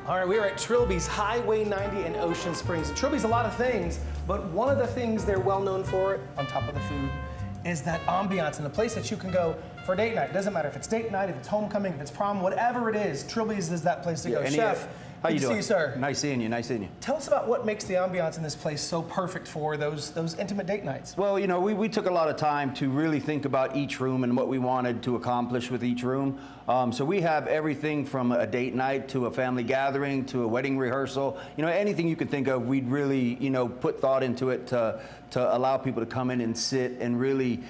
All right, we are at Trilby's Highway 90 in Ocean Springs. Trilby's a lot of things, but one of the things they're well known for, on top of the food, is that ambiance and the place that you can go for date night. It doesn't matter if it's date night, if it's homecoming, if it's prom, whatever it is, Trilby's is that place to go. Chef, how you doing? See you, sir. Nice seeing you, nice seeing you. Tell us about what makes the ambiance in this place so perfect for those intimate date nights. Well, you know, we took a lot of time to really think about each room and what we wanted to accomplish with each room. So we have everything from a date night to a family gathering to a wedding rehearsal. You know, anything you can think of, we'd really, you know, put thought into it to allow people to come in and sit and really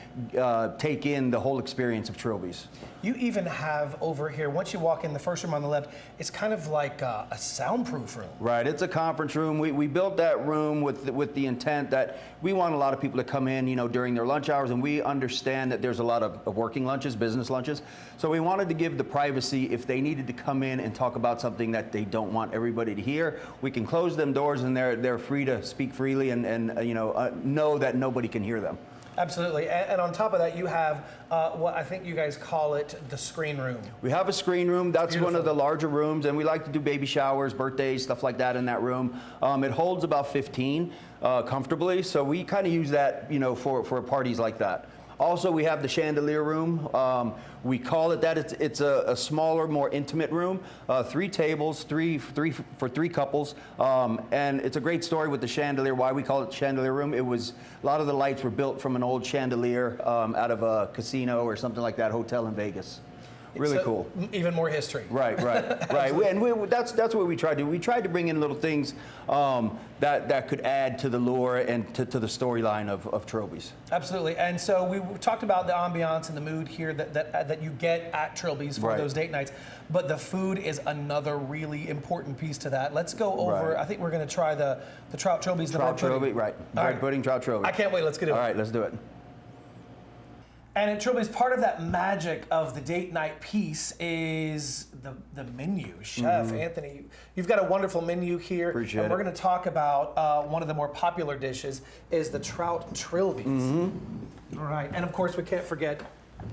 take in the whole experience of Trilby's. You even have over here, once you walk in the first room on the left, it's kind of like a soundproof room. Right, it's a conference room. We built that room with the intent that we want a lot of people to come in, you know, during their lunch hours, and we understand that there's a lot of working lunches, business lunches. So we wanted to give the privacy if they needed to come in and talk about something that they don't want everybody to hear. We can close them doors and they're free to speak freely and you know that nobody can hear them. Absolutely, and on top of that, you have what I think you guys call it the screen room. We have a screen room. That's beautiful. One of the larger rooms, and we like to do baby showers, birthdays, stuff like that in that room. It holds about 15 comfortably, so we kind of use that, you know, for parties like that. Also, we have the chandelier room. We call it that. It's a smaller, more intimate room. 3 tables, three for 3 couples, and it's a great story with the chandelier. Why we call it chandelier room? It was a lot of the lights were built from an old chandelier out of a casino or something like that, hotel in Vegas. Really cool. Even more history. Right. That's what we tried to do. We tried to bring in little things that could add to the lure and to the storyline of Trilby's. Absolutely. And so we talked about the ambiance and the mood here that you get at Trilby's for those date nights. But the food is another really important piece to that. Let's go over. I think we're going to try the trout Trilby's. Trout Trilby, right. Bread pudding, trout Trilby. I can't wait. Let's get it. All right, let's do it. And at Trilby's, part of that magic of the date night piece is the menu. Chef Anthony, you've got a wonderful menu here. Appreciate and we're going to talk about one of the more popular dishes is the trout Trilby's. All right, and of course we can't forget,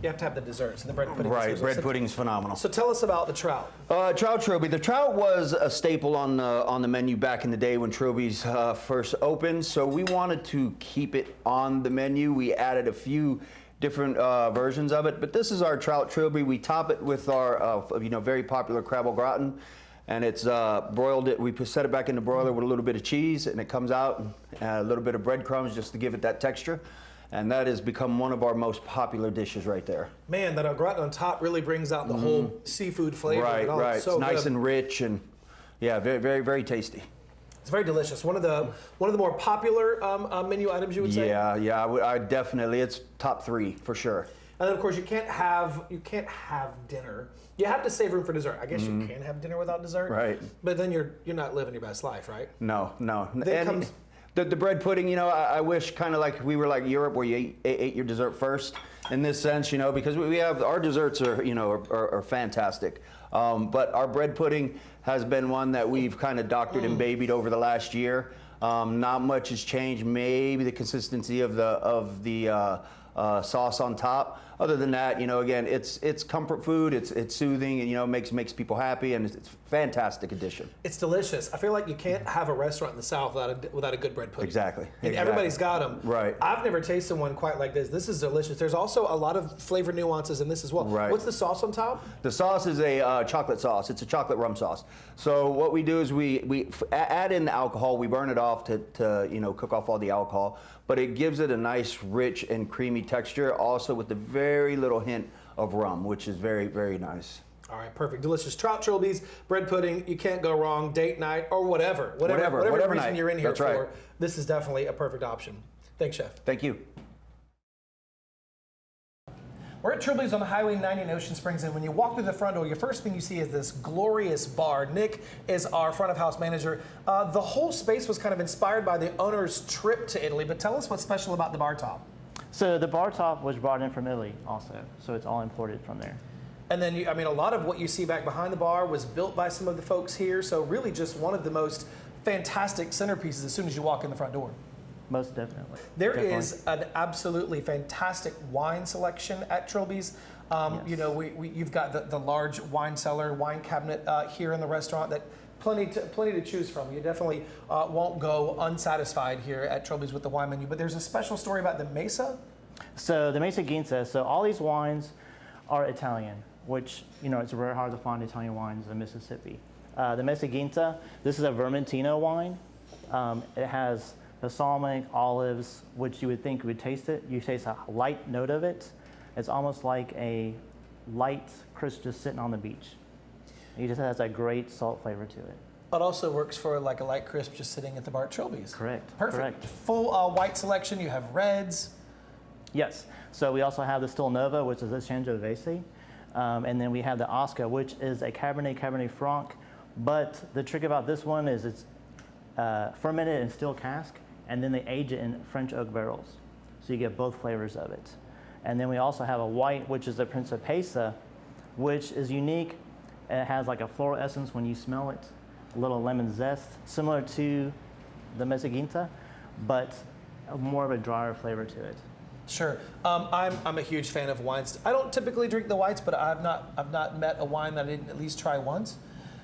you have to have the desserts and the bread pudding. Right, bread pudding's phenomenal. So tell us about the trout. Trout Trilby. The trout was a staple on the menu back in the day when Trilby's first opened. So we wanted to keep it on the menu. We added a few different versions of it, but this is our trout Trilby. We top it with our very popular crab au gratin, and it's broiled it. We set it back in the broiler with a little bit of cheese, and it comes out a little bit of breadcrumbs just to give it that texture, and that has become one of our most popular dishes right there. Man, that au gratin on top really brings out the whole seafood flavor. Right. It's so nice and rich, and yeah, very, very, very tasty. It's very delicious. One of the more popular menu items, you would say. Yeah, I definitely. It's top 3 for sure. And then of course you can't have dinner. You have to save room for dessert. I guess you can have dinner without dessert. Right. But then you're not living your best life, right? No. Then comes the bread pudding. You know, I wish kind of like we were like Europe, where you ate your dessert first. In this sense, you know, because we have our desserts are fantastic. But our bread pudding has been one that we've kind of doctored and babied over the last year. Not much has changed. Maybe the consistency of the sauce on top. Other than that, you know, again, it's comfort food. It's soothing, and you know, makes people happy, and it's a fantastic addition. It's delicious. I feel like you can't have a restaurant in the South without a good bread pudding. Exactly. Everybody's got them. Right. I've never tasted one quite like this. This is delicious. There's also a lot of flavor nuances in this as well. Right. What's the sauce on top? The sauce is a chocolate sauce. It's a chocolate rum sauce. So what we do is we add in the alcohol. We burn it off to cook off all the alcohol, but it gives it a nice, rich and creamy texture. Also with a very little hint of rum, which is very, very nice. All right, perfect, delicious. Trout Trilby's, bread pudding, you can't go wrong, date night, or whatever reason night you're in here for. Right. This is definitely a perfect option. Thanks, Chef. Thank you. We're at Trilby's on the Highway 90 in Ocean Springs, and when you walk through the front door, your first thing you see is this glorious bar. Nick is our front of house manager. The whole space was kind of inspired by the owner's trip to Italy, but tell us what's special about the bar top. So the bar top was brought in from Italy also, so it's all imported from there. And then, a lot of what you see back behind the bar was built by some of the folks here, so really just one of the most fantastic centerpieces as soon as you walk in the front door. Most definitely. There is an absolutely fantastic wine selection at Trilby's. You know, you've got the large wine cellar, wine cabinet here in the restaurant that plenty to choose from. You definitely won't go unsatisfied here at Trilby's with the wine menu. But there's a special story about the Mesa. So the Mesa Ginza, so all these wines are Italian, which, you know, it's very hard to find Italian wines in Mississippi. The Mesa Ginza, this is a Vermentino wine. It has balsamic, olives, which you would think would taste it. You taste a light note of it. It's almost like a light crisp just sitting on the beach. It just has that great salt flavor to it. It also works for like a light crisp just sitting at the bar at Trilby's. Correct. Perfect. Correct. Full white selection. You have reds. Yes. So we also have the Stilnova, which is a Sangiovese. And then we have the Oscar, which is a Cabernet Franc. But the trick about this one is it's fermented in steel cask, and then they age it in French oak barrels. So you get both flavors of it. And then we also have a white, which is the Principessa, which is unique. It has like a floral essence when you smell it, a little lemon zest, similar to the Mesa Ginza, but more of a drier flavor to it. Sure. I'm a huge fan of wines. I don't typically drink the whites, but I've not met a wine that I didn't at least try once.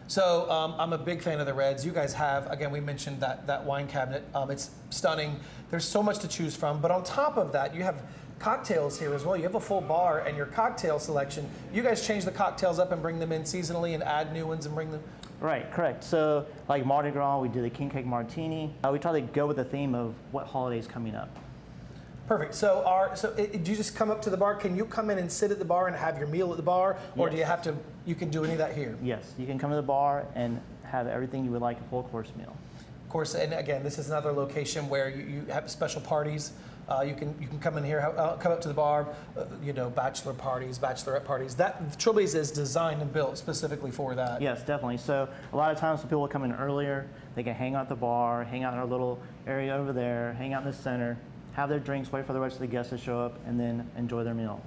So I'm a big fan of the reds. You guys have, again, we mentioned that wine cabinet. It's stunning. There's so much to choose from. But on top of that, you have cocktails here as well. You have a full bar, and your cocktail selection, you guys change the cocktails up and bring them in seasonally and add new ones and bring them. Right, correct. So like Mardi Gras, we do the King Cake Martini. We try to go with the theme of what holiday is coming up. Perfect. So do you just come up to the bar? Can you come in and sit at the bar and have your meal at the bar? Or Yes. do you have to, you can do any of that here? Yes, you can come to the bar and have everything you would like, a full course meal. Of course, and again, this is another location where you have special parties. You can come in here, come up to the bar, you know, bachelor parties, bachelorette parties. That Trilby's is designed and built specifically for that. Yes, definitely. So a lot of times when people come in earlier, they can hang out at the bar, hang out in our little area over there, hang out in the center, have their drinks, wait for the rest of the guests to show up, and then enjoy their meal.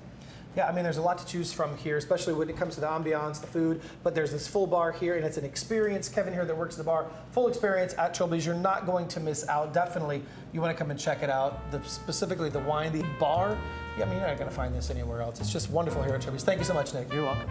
Yeah, I mean, there's a lot to choose from here, especially when it comes to the ambiance, the food, but there's this full bar here, and it's an experience. Kevin here that works at the bar, full experience at Trilby's. You're not going to miss out. Definitely, you want to come and check it out. Specifically the wine, the bar. Yeah, I mean, you're not going to find this anywhere else. It's just wonderful here at Trilby's. Thank you so much, Nick. You're welcome.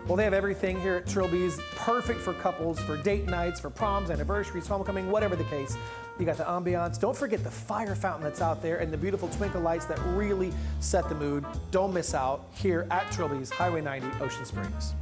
Well, they have everything here at Trilby's, perfect for couples, for date nights, for proms, anniversaries, homecoming, whatever the case. You got the ambiance. Don't forget the fire fountain that's out there and the beautiful twinkle lights that really set the mood. Don't miss out here at Trilby's, Highway 90, Ocean Springs.